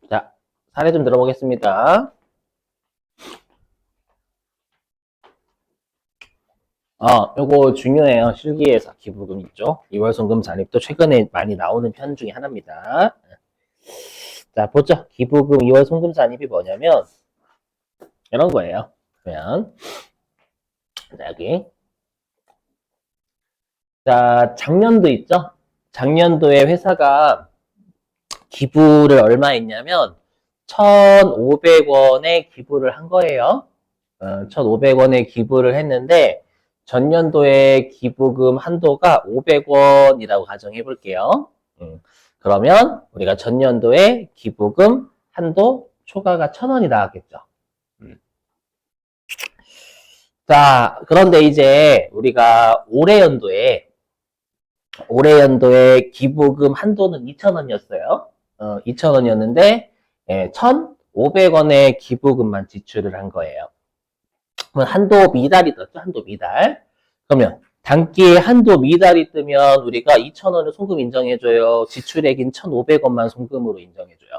자, 사례 좀 들어보겠습니다. 요거 중요해요. 실기에서 기부금 있죠. 2월 송금 잔입도 최근에 많이 나오는 편 중에 하나입니다. 자, 보죠. 기부금 2월 송금 잔입이 뭐냐면, 이런 거예요. 그러면, 자, 여기. 자, 작년도 있죠? 작년도에 회사가 기부를 얼마 했냐면, 1,500원에 기부를 한 거예요. 1,500원에 기부를 했는데, 전년도에 기부금 한도가 500원이라고 가정해 볼게요. 그러면 우리가 전년도에 기부금 한도 초과가 1,000원이 나왔겠죠. 자, 그런데 이제 우리가 올해 연도에 기부금 한도는 2,000원이었어요. 2,000원이었는데 1,500원의 기부금만 지출을 한 거예요. 그러면 한도 미달이 떴죠. 한도 미달. 그러면 단기에 한도 미달이 뜨면 우리가 2,000원을 송금 인정해줘요. 지출액인 1,500원만 송금으로 인정해줘요.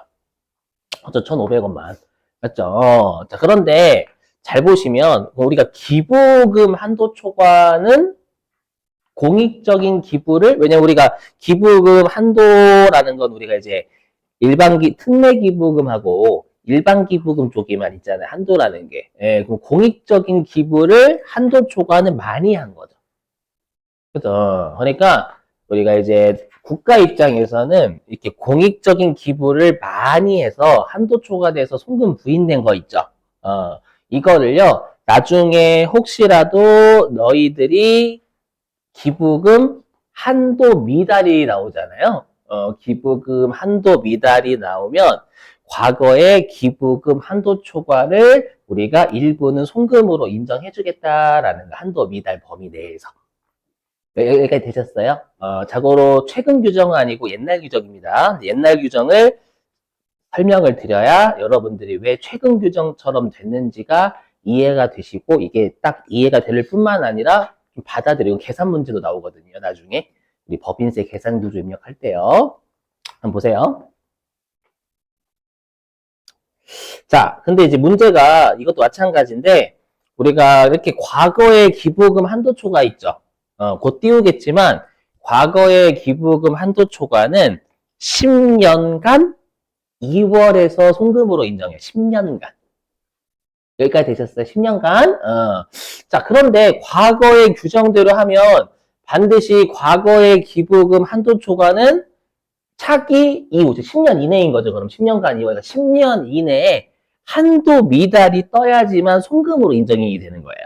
그렇죠. 1,500원만. 맞죠? 자, 그런데 잘 보시면 우리가 기부금 한도 초과는 공익적인 기부를, 왜냐면 우리가 기부금 한도라는 건 우리가 이제 특례 기부금하고 일반 기부금 쪽에만 있잖아요. 한도라는 게. 예, 그럼 공익적인 기부를 한도 초과는 많이 한 거죠. 그죠? 그러니까 우리가 이제 국가 입장에서는 이렇게 공익적인 기부를 많이 해서 한도 초과돼서 송금 부인된 거 있죠. 이거를요, 나중에 혹시라도 너희들이 기부금 한도 미달이 나오잖아요. 기부금 한도 미달이 나오면 과거의 기부금 한도 초과를 우리가 일부는 송금으로 인정해주겠다라는 한도 미달 범위 내에서. 여기까지 되셨어요? 자고로 최근 규정은 아니고 옛날 규정입니다. 옛날 규정을 설명을 드려야 여러분들이 왜 최근 규정처럼 됐는지가 이해가 되시고 이게 딱 이해가 될 뿐만 아니라 좀 받아들이고 계산 문제도 나오거든요. 나중에 우리 법인세 계산 구조 입력할 때요. 한번 보세요. 자, 근데 이제 문제가 이것도 마찬가지인데 우리가 이렇게 과거의 기부금 한도 초과 있죠. 곧 띄우겠지만 과거의 기부금 한도 초과는 10년간 2월에서 송금으로 인정해요. 10년간. 여기까지 되셨어요? 10년간. 자, 그런데 과거의 규정대로 하면 반드시 과거의 기부금 한도 초과는 차기 이후, 10년 이내인 거죠. 그럼 10년간 이후에 10년 이내에 한도 미달이 떠야지만 송금으로 인정이 되는 거예요.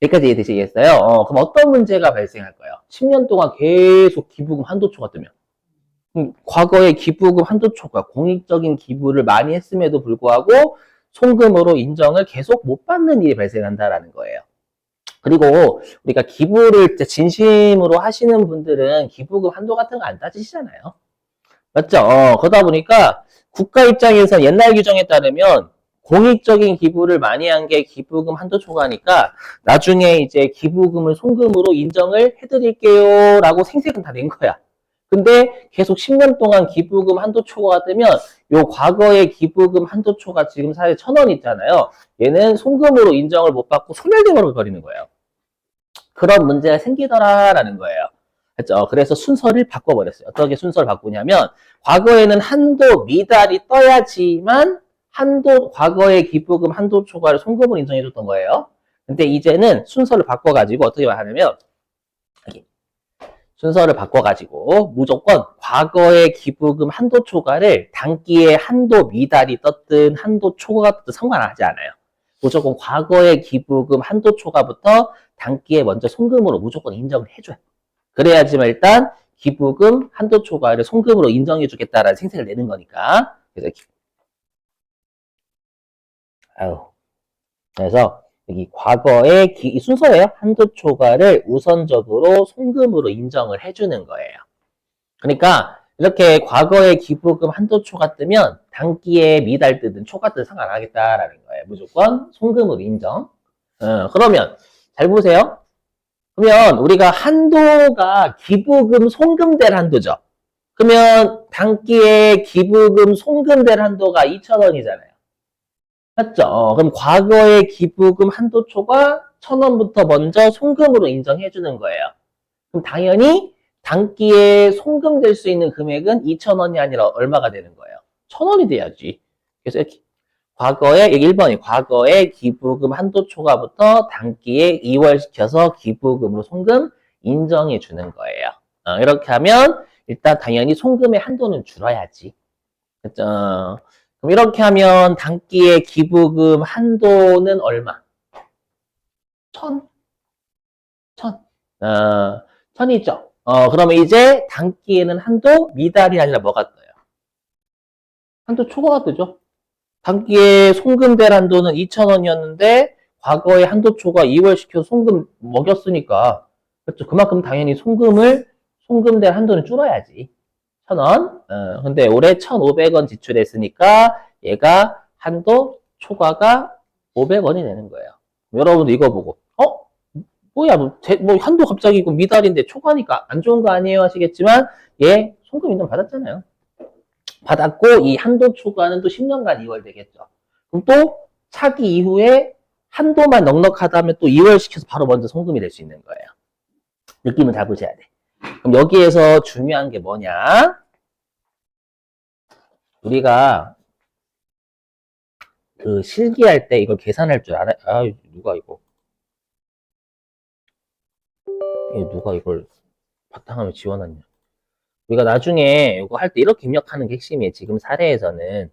여기까지 이해되시겠어요? 그럼 어떤 문제가 발생할까요? 10년 동안 계속 기부금 한도 초과 뜨면. 과거의 기부금 한도 초과, 공익적인 기부를 많이 했음에도 불구하고 송금으로 인정을 계속 못 받는 일이 발생한다라는 거예요. 그리고 우리가 기부를 진심으로 하시는 분들은 기부금 한도 같은 거 안 따지시잖아요. 맞죠? 그러다 보니까 국가 입장에서 옛날 규정에 따르면 공익적인 기부를 많이 한 게 기부금 한도 초과니까 나중에 이제 기부금을 송금으로 인정을 해드릴게요 라고 생색은 다 낸 거야. 근데 계속 10년 동안 기부금 한도 초과가 되면 요 과거의 기부금 한도 초과 지금 사실 1,000원 있잖아요. 얘는 송금으로 인정을 못 받고 소멸돼 버리는 거예요. 그런 문제가 생기더라라는 거예요. 그렇죠? 그래서 순서를 바꿔버렸어요. 어떻게 순서를 바꾸냐면 과거에는 한도 미달이 떠야지만 과거의 기부금 한도 초과를 송금으로 인정해줬던 거예요. 근데 이제는 순서를 바꿔가지고 어떻게 하냐면 순서를 바꿔가지고 무조건 과거의 기부금 한도 초과를 단기에 한도 미달이 떴든 한도 초과가 떴든 상관하지 않아요. 무조건 과거의 기부금 한도 초과부터 단기에 먼저 송금으로 무조건 인정을 해줘요. 그래야지만 일단 기부금 한도 초과를 송금으로 인정해주겠다라는 생색을 내는 거니까. 그래서 여기 과거의 이 순서예요. 한도 초과를 우선적으로 송금으로 인정을 해주는 거예요. 그러니까 이렇게 과거의 기부금 한도 초과 뜨면 단기에 미달 뜨든 초과 뜨든 상관하겠다라는 거예요. 무조건 송금으로 인정. 그러면 잘 보세요. 그러면 우리가 한도가 기부금 송금될 한도죠. 그러면 단기에 기부금 송금될 한도가 2,000원이잖아요. 맞죠? 그럼 과거의 기부금 한도 초과 1,000원부터 먼저 송금으로 인정해 주는 거예요. 그럼 당연히 단기에 송금될 수 있는 금액은 2,000원이 아니라 얼마가 되는 거예요? 1,000원이 돼야지. 그래서 이렇게 과거에, 1번이 과거에 기부금 한도 초과부터 단기에 이월시켜서 기부금으로 송금 인정해 주는 거예요. 이렇게 하면 일단 당연히 송금의 한도는 줄어야지. 그죠? 그럼 이렇게 하면 단기에 기부금 한도는 얼마? 1,000? 1,000. 1,000이죠. 그러면 이제 단기에는 한도 미달이 아니라 뭐가 떠요? 한도 초과가 되죠. 단기에 송금될 한도는 2,000원이었는데 과거에 한도 초과 2월 시켜서 송금 먹였으니까 그렇죠. 그만큼 당연히 송금될 한도는 줄어야지. 1,000원. 근데 올해 1,500원 지출했으니까 얘가 한도 초과가 500원이 되는 거예요. 여러분도 이거 보고 뭐야 뭐 한도 갑자기 이거 미달인데 초과니까 안 좋은 거 아니에요 하시겠지만 얘 송금 인정 받았잖아요. 받았고 이 한도 초과는 또 10년간 2월 되겠죠. 그럼 또 차기 이후에 한도만 넉넉하다면 또 2월 시켜서 바로 먼저 송금이 될 수 있는 거예요. 느낌을 잡으셔야 돼. 그럼 여기에서 중요한 게 뭐냐? 우리가 그 실기할 때 이걸 계산할 줄 알아요? 아, 누가 이거? 누가 이걸 바탕화면 지원했냐? 우리가 나중에 이거 할 때 이렇게 입력하는 게 핵심이에요. 지금 사례에서는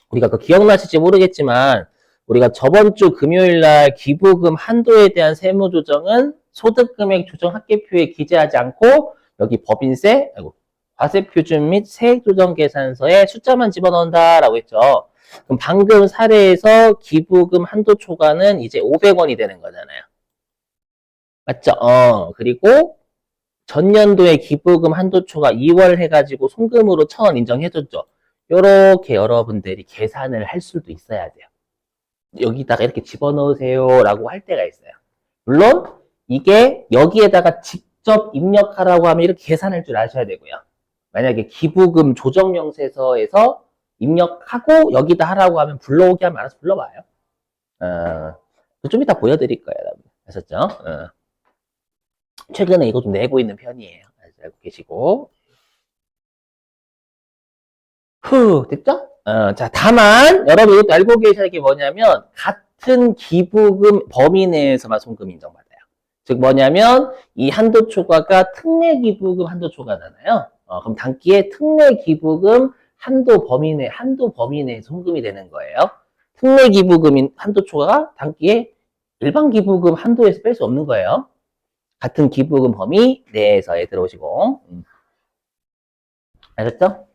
우리가 그 기억나실지 모르겠지만 우리가 저번 주 금요일 날 기부금 한도에 대한 세무 조정은 소득금액 조정 합계표에 기재하지 않고 여기 법인세, 과세 표준 및 세액 조정 계산서에 숫자만 집어넣는다라고 했죠. 그럼 방금 사례에서 기부금 한도 초과는 이제 500원이 되는 거잖아요. 맞죠? 그리고 전년도에 기부금 한도 초과 2월 해가지고 송금으로 1,000원 인정해줬죠. 요렇게 여러분들이 계산을 할 수도 있어야 돼요. 여기다가 이렇게 집어넣으세요 라고 할 때가 있어요. 물론 이게 여기에다가 직접 입력하라고 하면 이렇게 계산할 줄 아셔야 되고요. 만약에 기부금 조정명세서에서 입력하고 여기다 하라고 하면 불러오게 하면 알아서 불러와요. 좀 이따 보여드릴 거예요, 여러분. 아셨죠? 최근에 이거 좀 내고 있는 편이에요. 알고 계시고. 됐죠? 자, 다만, 여러분 이것도 알고 계셔야 할 게 뭐냐면, 같은 기부금 범위 내에서만 송금 인정받아요. 즉, 뭐냐면, 이 한도 초과가 특례 기부금 한도 초과잖아요. 그럼 단기에 특례 기부금 한도 범위 내에 송금이 되는 거예요. 특례 기부금 한도 초과가 단기에 일반 기부금 한도에서 뺄 수 없는 거예요. 같은 기부금 범위 내에서에 들어오시고. 알겠죠?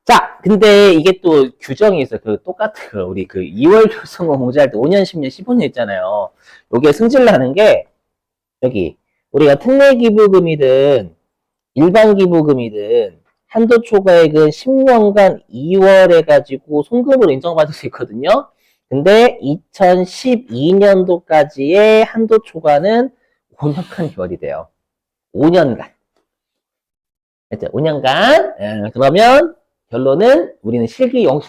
자, 근데 이게 또 규정이 있어요. 똑같은 우리 2월 결성금 공제할 때 5년, 10년, 15년 있잖아요. 요게 승질나는 게 여기 우리가 특례 기부금이든 일반 기부금이든 한도 초과액은 10년간 2월 해가지고 송금으로 인정받을 수 있거든요. 근데 2012년도까지의 한도 초과는 5년간 기원이 돼요. 5년간. 그죠? 5년간. 그러면 결론은 우리는 실기용.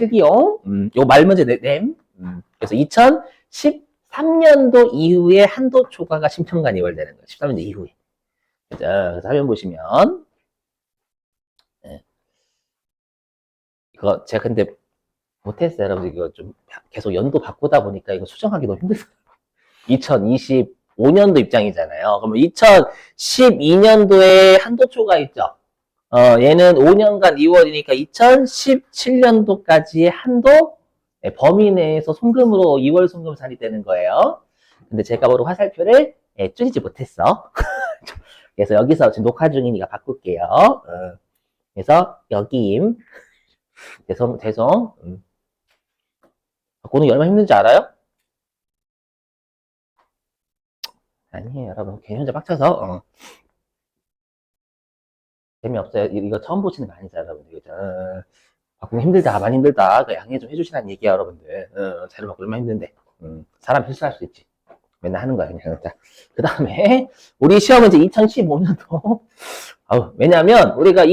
요 말 문제 냄. 그래서 2013년도 이후에 한도 초과가 10년간 2월 되는 거예요. 13년도 이후에. 그죠? 그래서 화면 보시면 이거 제가 근데 못했어요. 여러분들 이거 좀 계속 연도 바꾸다 보니까 이거 수정하기 너무 힘들어요. 2025년도 입장이잖아요. 그러면 2012년도에 한도 초과 있죠. 얘는 5년간 2월이니까 2017년도까지의 한도 범위 내에서 송금으로 2월 송금 살이되는 거예요. 근데 제가 오늘 화살표를 줄이지 못했어. 그래서 여기서 지금 녹화 중이니까 바꿀게요. 그래서 여기임. 대성. 바꾸는 게 얼마나 힘든지 알아요? 아니에요, 여러분. 괜히 혼자 빡쳐서. 재미없어요. 이거 처음 보시는 거 아니죠, 여러분들. 바꾸기 힘들다, 많이 힘들다. 양해 좀 해주시라는 얘기야, 여러분들. 자료 바꾸기 얼마나 힘든데. 사람 실수할 수 있지. 맨날 하는 거야, 그냥. 자, 그 다음에, 우리 시험은 이제 2015년도 왜냐면 우리가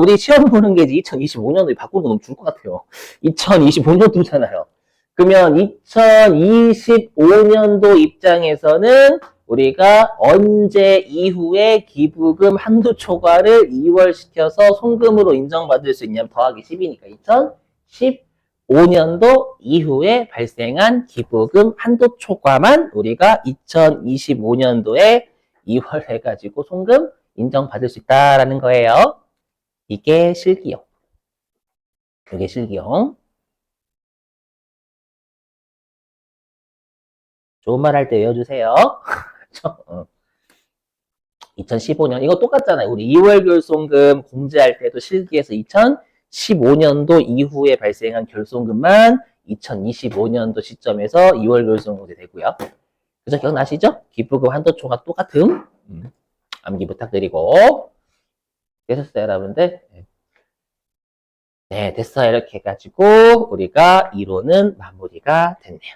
우리 시험 보는 게 이제 2025년도에 바꾸는 거 너무 줄 것 같아요. 2025년도잖아요. 그러면 2025년도 입장에서는 우리가 언제 이후에 기부금 한도 초과를 2월시켜서 송금으로 인정받을 수 있냐면 더하기 10이니까 2015년도 이후에 발생한 기부금 한도 초과만 우리가 2025년도에 2월 해가지고 송금 인정받을 수 있다라는 거예요. 이게 실기용. 이게 실기용. 좋은 말 할 때 외워주세요. 2015년 이거 똑같잖아요. 우리 2월 결손금 공제할 때도 실기에서 2015년도 이후에 발생한 결손금만 2025년도 시점에서 2월 결손 공제되고요. 그래서 기억나시죠? 기부금 한도초가 똑같음. 암기 부탁드리고. 되셨어요, 여러분들? 네, 됐어요. 이렇게 해가지고 우리가 이론은 마무리가 됐네요.